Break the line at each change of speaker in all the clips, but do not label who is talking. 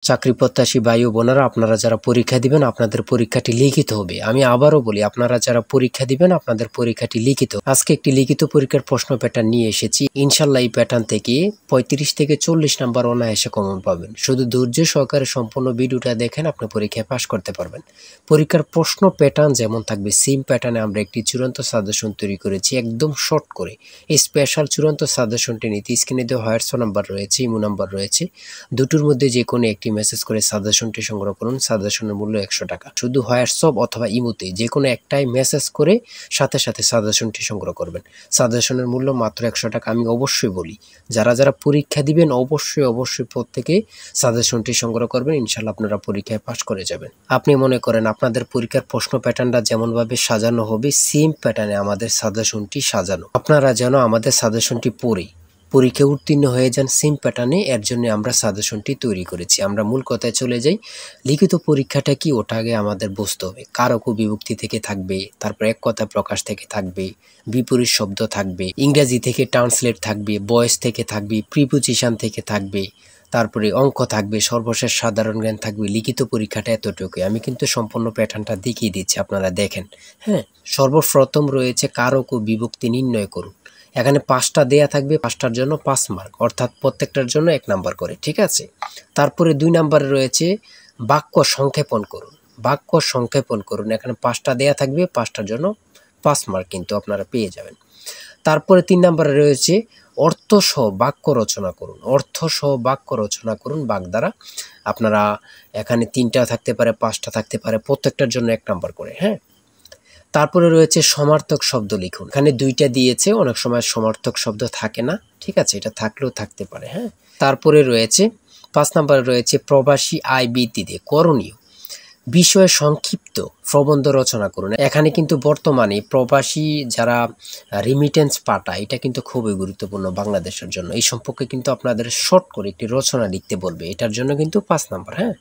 চাকরি প্রত্যাশী ভাই ও বোনেরা, আপনারা যারা পরীক্ষা দিবেন আপনাদের পরীক্ষাটি লিখিত হবে। আমি আবারও বলি, আপনারা যারা পরীক্ষা দিবেন আপনাদের পরীক্ষাটি লিখিত। আজকে একটি লিখিত পরীক্ষার প্রশ্ন প্যাটার্ন নিয়ে এসেছি। ইনশাল্লাহ এই প্যাটার্ন থেকে 35 থেকে 40 নাম্বার অনায়াসে কমন পাবেন। শুধু ধৈর্য সহকারে সম্পূর্ণ ভিডিওটা দেখেন, আপনি পরীক্ষায় পাশ করতে পারবেন। পরীক্ষার প্রশ্ন প্যাটার্ন যেমন থাকবে সেম প্যাটার্নে আমরা একটি চূড়ান্ত সাজেশন তৈরি করেছি, একদম শর্ট করে। এই স্পেশাল চূড়ান্ত সাজেশনটি নিতে স্ক্রিনে দেওয়া হোয়াটসঅ্যাপ নাম্বার রয়েছে, ইমো নাম্বার রয়েছে, দুটোর মধ্যে যে কোনো একটি মেসেজ করে সাজেশনটি সংগ্রহ করুন। সাজেশনের মূল্য 100 টাকা। শুধু হোয়াটসঅ্যাপ অথবা ইমোতে যে কোনো একটাই মেসেজ করে সাথে সাথে সাজেশনটি সংগ্রহ করবেন। সাজেশনের মূল্য মাত্র 100 টাকা। আমি অবশ্যই বলি, যারা যারা পরীক্ষা দিবেন অবশ্যই প্রত্যেকে সাজেশনটি সংগ্রহ করবেন। ইনশাল্লাহ আপনারা পরীক্ষায় পাশ করে যাবেন। আপনি মনে করেন আপনাদের পরীক্ষার প্রশ্ন প্যাটার্নটা যেমনভাবে সাজানো হবে সেম প্যাটার্নে আমাদের সাজেশনটি সাজানো। আপনারা যেন আমাদের সাজেশনটি পড়ে পরীক্ষা উত্তীর্ণ হয়ে যান সেম প্যাটার্নে, এর জন্য আমরা সাজেশনটি তৈরি করেছি। আমরা মূল কথায় চলে যাই। লিখিত পরীক্ষাটা কি, ওটা আগে আমাদের বুঝতে হবে। কারক ও বিভক্তি থেকে থাকবে, তারপর এক কথা প্রকাশ থেকে থাকবে, বিপরীত শব্দ থাকবে, ইংরেজি থেকে ট্রান্সলেট থাকবে, ভয়েস থেকে থাকবে, প্রিপোজিশন থেকে থাকবে, তারপরে অঙ্ক থাকবে, সর্বশেষ সাধারণ জ্ঞান থাকবে। লিখিত পরীক্ষাটা এতটুকুই। আমি কিন্তু সম্পূর্ণ প্যাটার্নটা দেখিয়ে দিচ্ছি, আপনারা দেখেন। হ্যাঁ, সর্বপ্রথম রয়েছে কারক ও বিভক্তি নির্ণয় করুন। এখানে 5টা দেয়া থাকবে, 5টার জন্য 5 মার্ক, অর্থাৎ প্রত্যেকটার জন্য 1 নাম্বার করে, ঠিক আছে। তারপরে 2 নাম্বারে রয়েছে বাক্য সংক্ষেপণ করুন। বাক্য সংক্ষেপণ করুন, এখানে 5টা দেয়া থাকবে, 5টার জন্য 5 মার্ক কিন্তু আপনারা পেয়ে যাবেন। তারপরে 3 নাম্বারে রয়েছে অর্থসহ বাক্য রচনা করুন। অর্থসহ বাক্য রচনা করুন বাক দ্বারা। আপনারা এখানে 3টা থাকতে পারে, 5টা থাকতে পারে, প্রত্যেকটার জন্য 1 নাম্বার করে। হ্যাঁ, তারপরে রয়েছে সমার্থক শব্দ লিখুন। এখানে 2টা দিয়েছে, অনেক সময় সমার্থক শব্দ থাকে না, ঠিক আছে, এটা থাকলেও থাকতে পারে। হ্যাঁ, তারপরে রয়েছে 5 নম্বরে রয়েছে প্রবাসী আয় বৃদ্ধিতে করণীয় বিষয়ে সংক্ষিপ্ত প্রবন্ধ রচনা করুন। এখানে কিন্তু বর্তমানে প্রবাসী যারা রিমিটেন্স পাঠায়, এটা কিন্তু খুবই গুরুত্বপূর্ণ বাংলাদেশের জন্য। এই সম্পর্কে কিন্তু আপনাদের শর্ট করে একটি রচনা লিখতে বলবে, এটার জন্য কিন্তু 5 নাম্বার। হ্যাঁ,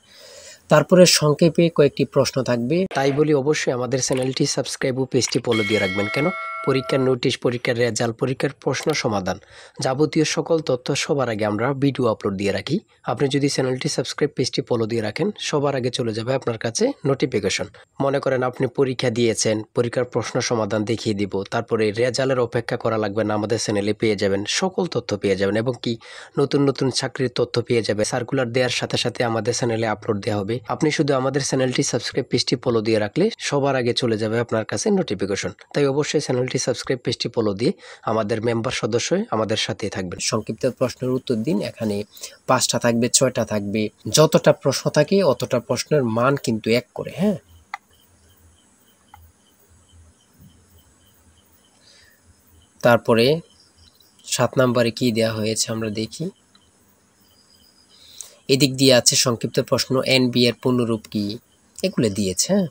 তারপরে সংক্ষেপে কয়েকটি প্রশ্ন থাকবে। তাই বলি অবশ্যই আমাদের চ্যানেলটি সাবস্ক্রাইব ও পেজটি ফলো দিয়ে রাখবেন। কেন? পরীক্ষার নোটিশ, পরীক্ষার রেজাল্ট, পরীক্ষার প্রশ্ন সমাধান, যাবতীয় সকল তথ্য সবার আগে আমরা ভিডিও আপলোড দিয়ে রাখি। আপনি যদি চ্যানেলটি সাবস্ক্রাইব, পেজটি ফলো দিয়ে রাখেন, সবার আগে চলে যাবে আপনার কাছে নোটিফিকেশন। মনে করেন আপনি পরীক্ষা দিয়েছেন, পরীক্ষার প্রশ্ন সমাধান দেখিয়ে দিব, তারপরে রেজাল্টের অপেক্ষা করা লাগবে না, আমাদের চ্যানেলে পেয়ে যাবেন, সকল তথ্য পেয়ে যাবেন, এবং কি নতুন নতুন চাকরির তথ্য পেয়ে যাবে। সার্কুলার দেওয়ার সাথে সাথে আমাদের চ্যানেলে আপলোড দেওয়া হবে। আপনি শুধু আমাদের চ্যানেলটি সাবস্ক্রাইব, পেজটি ফলো দিয়ে রাখলে সবার আগে চলে যাবে আপনার কাছে নোটিফিকেশন। তাই অবশ্যই চ্যানেলটি সাবস্ক্রাইব, পেজটি ফলো দিয়ে আমাদের মেম্বার সদস্য হয়ে আমাদের সাথেই থাকবেন। সংক্ষিপ্ত প্রশ্নের উত্তর দিন। এখানে 5টা থাকবে, 6টা থাকবে, যতটা প্রশ্ন থাকে অতটা প্রশ্নের মান কিন্তু 1 করে। হ্যাঁ, তারপরে 7 নম্বরে কি দেওয়া হয়েছে আমরা দেখি। এদিক দিয়ে আছে সংক্ষিপ্ত প্রশ্ন, এনবি এর পূর্ণরূপ কি, এগুলো দিয়েছে। হ্যাঁ,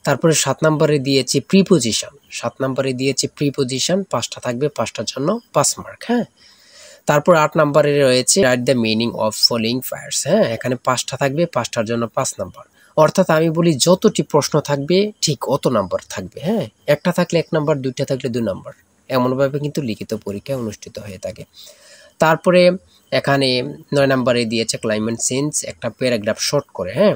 তারপরে 7 নম্বরে দিয়েছে প্রিপোজিশন। 7 নম্বরে দিয়েছে প্রিপোজিশন, 5টা থাকবে, 5টার জন্য 5 মার্ক। হ্যাঁ, তারপর 8 নম্বরে রয়েছে write the meaning of following fires. হ্যাঁ, এখানে 5টা থাকবে, 5টার জন্য 5 নাম্বার। অর্থাৎ আমি বলি যতটি প্রশ্ন থাকবে ঠিক অত নাম্বার থাকবে। হ্যাঁ, একটা থাকলে 1 নাম্বার, 2টা থাকলে 2 নাম্বার, এমনভাবে কিন্তু লিখিত পরীক্ষা অনুষ্ঠিত হয়ে থাকে। তারপরে এখানে 9 নম্বরে দিয়েছে ক্লাইমেট চেঞ্জ, একটা প্যারাগ্রাফ শর্ট করে। হ্যাঁ,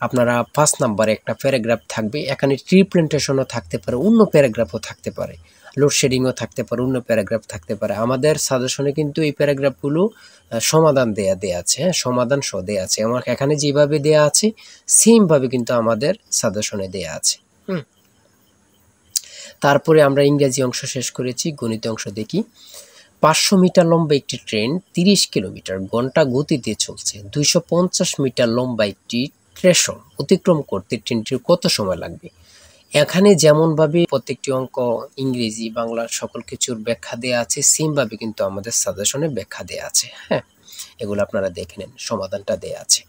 আপনারা 5 নম্বরে একটা প্যারাগ্রাফ থাকবে, এখানে ট্রি প্ল্যান্টেশনও থাকতে পারে, অন্য প্যারাগ্রাফও থাকতে পারে, লোডশেডিংও থাকতে পারে, অন্য প্যারাগ্রাফ থাকতে পারে। আমাদের সাজেশনে কিন্তু এই প্যারাগ্রাফগুলো সমাধান দেয়া আছে। হ্যাঁ, সমাধান সহ দেয়া আছে। আমার এখানে যেভাবে দেয়া আছে সেমভাবে কিন্তু আমাদের সাজেশনে দেয়া আছে। তারপরে আমরা ইংরেজি অংশ শেষ করেছি, গণিত অংশ দেখি। 500 মিটার লম্বা একটি ট্রেন 30 কিলোমিটার ঘন্টা গতিতে চলছে। 250 মিটার লম্বা একটি স্টেশন অতিক্রম করতে ট্রেনটির কত সময় লাগবে? এখানে যেমনভাবে প্রত্যেকটি অঙ্ক ইংরেজি, বাংলা সকল কিছুর ব্যাখ্যা দেওয়া আছে, সেমভাবে কিন্তু আমাদের সাজেশনে ব্যাখ্যা দেওয়া আছে। হ্যাঁ, এগুলো আপনারা দেখে নেন, সমাধানটা দেওয়া আছে।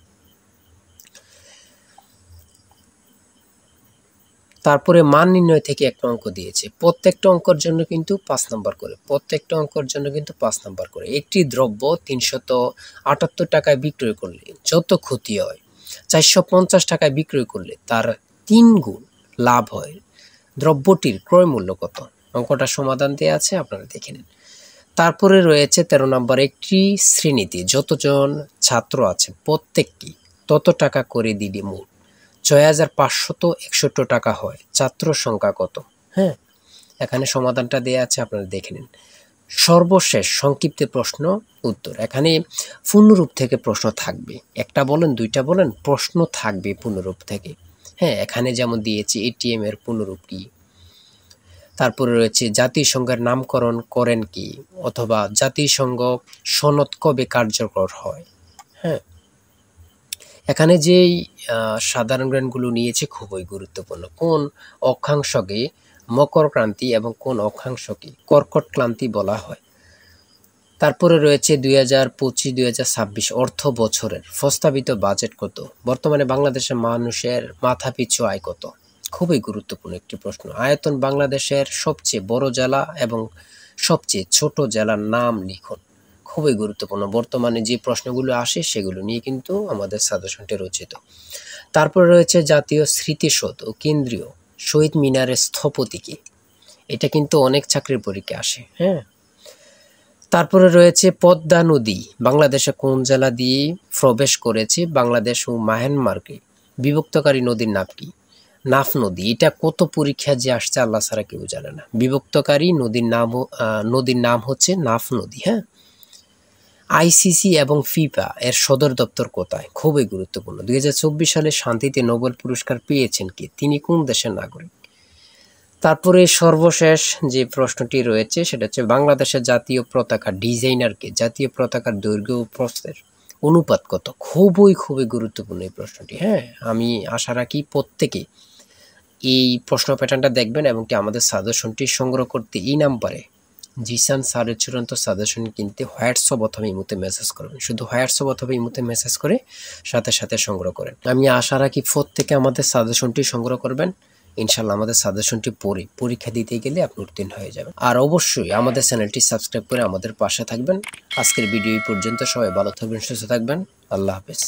তারপরে মান নির্ণয় থেকে একটা অঙ্ক দিয়েছে, প্রত্যেকটা অঙ্কের জন্য কিন্তু 5 নাম্বার করে, প্রত্যেকটা অঙ্কের জন্য কিন্তু 5 নাম্বার করে। একটি দ্রব্য 378 টাকায় বিক্রয় করলে যত ক্ষতি হয়, 450 টাকায় বিক্রয় করলে তার 3 গুণ লাভ হয়, দ্রব্যটির ক্রয় মূল্য কত? অঙ্কটা সমাধান দেওয়া আছে, আপনারা দেখে নিন। তারপরে রয়েছে 13 নম্বর, একটি শ্রেণীতে যতজন ছাত্র আছে প্রত্যেকটি তত টাকা করে দিলে মোট ৬৫৬১ টাকা হয়। ছাত্র সংখ্যা কত? হ্যাঁ, এখানে সমাধানটা দেয়া আছে, আপনারা দেখে নিন। সর্বশেষ সংক্ষিপ্ত প্রশ্ন উত্তর। এখানে পূর্ণরূপ থেকে প্রশ্ন থাকবে, একটা বলেন দুইটা বলেন, প্রশ্ন থাকবে পূর্ণরূপ থেকে। হ্যাঁ, এখানে যেমন দিয়েছি এটিএম এর পূর্ণরূপ কি, তারপরে রয়েছে জাতিসংঘের নামকরণ করেন কি, অথবা জাতিসংঘ সনদ কবে কার্যকর হয়। হ্যাঁ, এখানে যেই সাধারণ জ্ঞানগুলো নিয়েছে খুবই গুরুত্বপূর্ণ। কোন অক্ষাংশকে মকর ক্রান্তি এবং কোন অক্ষাংশকে কর্কট ক্রান্তি বলা হয়। তারপরে রয়েছে 2025-2026 অর্থ বছরের প্রস্তাবিত বাজেট কত। বর্তমানে বাংলাদেশের মানুষের মাথাপিছু আয় কত। খুবই গুরুত্বপূর্ণ একটি প্রশ্ন। আয়তন বাংলাদেশের সবচেয়ে বড় জেলা এবং সবচেয়ে ছোট জেলার নাম লিখুন। খুবই গুরুত্বপূর্ণ। বর্তমানে যে প্রশ্নগুলো আসে সেগুলো নিয়ে কিন্তু আমাদের সাজেশনটি রচিত। তারপরে রয়েছে জাতীয় স্মৃতিসৌধ ও কেন্দ্রীয় শহীদ মিনারের স্থপতি কে। এটা কিন্তু অনেক চাকরির পরীক্ষা আসে। হ্যাঁ, তারপরে রয়েছে পদ্মা নদী বাংলাদেশে কোন জেলা দিয়ে প্রবেশ করেছে। বাংলাদেশ ও মায়ানমারকে বিভক্তকারী নদীর নাম কি? নাফ নদী। এটা কত পরীক্ষা যে আসছে আল্লাহ ছাড়া কেউ জানে না। বিভক্তকারী নদীর নাম হচ্ছে নাফ নদী। হ্যাঁ, আইসিসি এবং ফিফা এর সদর দপ্তর কোথায়? খুবই গুরুত্বপূর্ণ। 2024 সালে শান্তিতে নোবেল পুরস্কার পেয়েছেন কে? তিনি কোন দেশের নাগরিক? তারপরে সর্বশেষ যে প্রশ্নটি রয়েছে সেটা হচ্ছে বাংলাদেশের জাতীয় পতাকা ডিজাইনারকে। জাতীয় পতাকার দৈর্ঘ্য ও প্রস্থের অনুপাত কত? খুবই গুরুত্বপূর্ণ এই প্রশ্নটি। হ্যাঁ, আমি আশা রাখি প্রত্যেকে এই প্রশ্ন প্যাটার্নটা দেখবেন এবং কি আমাদের সাজেশনটি সংগ্রহ করতে এই নাম্বারে জিসান স্যারের চূড়ান্ত সাজেশন কিনতে হোয়াটসঅ্যাপ অথবা ইমোতে মেসেজ করবেন। শুধু হোয়াটসঅ্যাপ অথবা ইমোতে মেসেজ করে সাথে সংগ্রহ করেন। আমি আশা রাখি প্রত্যেকে আমাদের সাজেশনটি সংগ্রহ করবেন। ইনশাল্লাহ আমাদের সাজেশনটি পড়ে পরীক্ষা দিতে গেলে আপনি উত্তীর্ণ হয়ে যাবেন। আর অবশ্যই আমাদের চ্যানেলটি সাবস্ক্রাইব করে আমাদের পাশে থাকবেন। আজকের ভিডিও এই পর্যন্ত। সবাই ভালো থাকবেন, সুস্থ থাকবেন। আল্লাহ হাফেজ।